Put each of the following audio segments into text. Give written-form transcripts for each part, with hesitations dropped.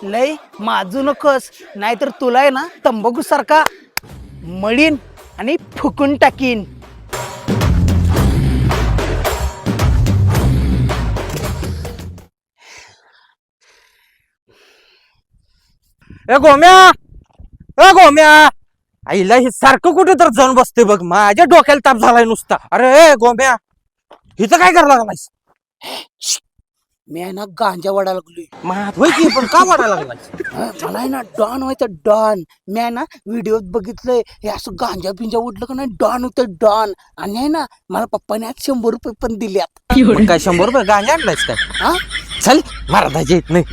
लय माजू नकोस, नाहीतर तुला आहे ना तंबाखू सारखा मळीन आणि फुकून टाकीन. ए गोम्या आईला हे सारखं कुठे तर जाऊन बसते बघ. माझ्या डोक्याला ताप झालाय नुसता. अरे ए गोम्या, हिचं काय करायला लागलायस? मी आहे ना गांजा वाढायला लागलोय. होय की, पण का वाढायला लागलायस? मला आहे ना डॉन व्हायचं डॉन. मी आहे ना व्हिडिओत बघितलंय हे असं गांजा बिंजा उडलं का नाही डॉन होतं डॉन. आणि आहे ना मला पप्पाने आज 100 रुपये पण दिल्यात. मग काय 100 रुपये गांजा आणलायस काय? हा चल महाराजाची येत नाही.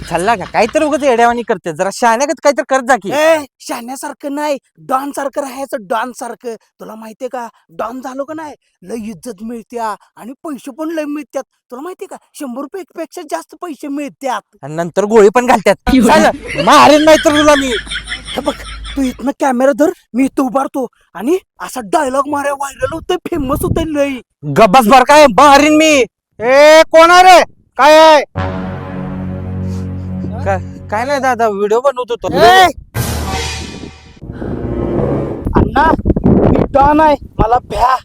चालला का काहीतरी उगाच येड्यावानी करते. जरा शहाण्यागत काहीतरी करत जा की. ए शाण्यासारखं नाही, डॉन सारखं राहायचं. डॉन सारखं. तुला माहितीये का डॉन झालो का नाही लय इज्जत मिळत्या आणि पैसे पण लय मिळतात. तुला माहितीये का 100 रुपये पेक्षा जास्त पैसे मिळतात. आणि नंतर गोळी पण घालतात. चल, मारेन नाही तर तुला मी. हे बघ तू इथनं कॅमेरा धर, मी इथं उभारतो आणि असा डायलॉग माराय व्हायरल होतोय, फेमस होतोय लय. गब्बास बर काय मारीन मी. ए कोण आहे रे? काय आहे? काय नाही दादा, व्हिडिओ बनवत होतो. ए! अण्णा मी डॉन आहे, मला भ्या.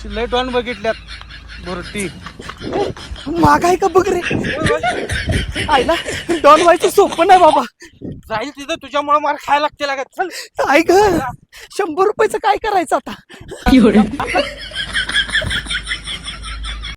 लय डॉन बघितल्यात बुरटी. माग आहे का बघ रे. आईला डॉन व्हायचं सोपं नाही बाबा. जाईल तिथं तुझ्यामुळे मार खायला लागते लागत. चल ऐक 100 रुपयाचं काय करायचं आता.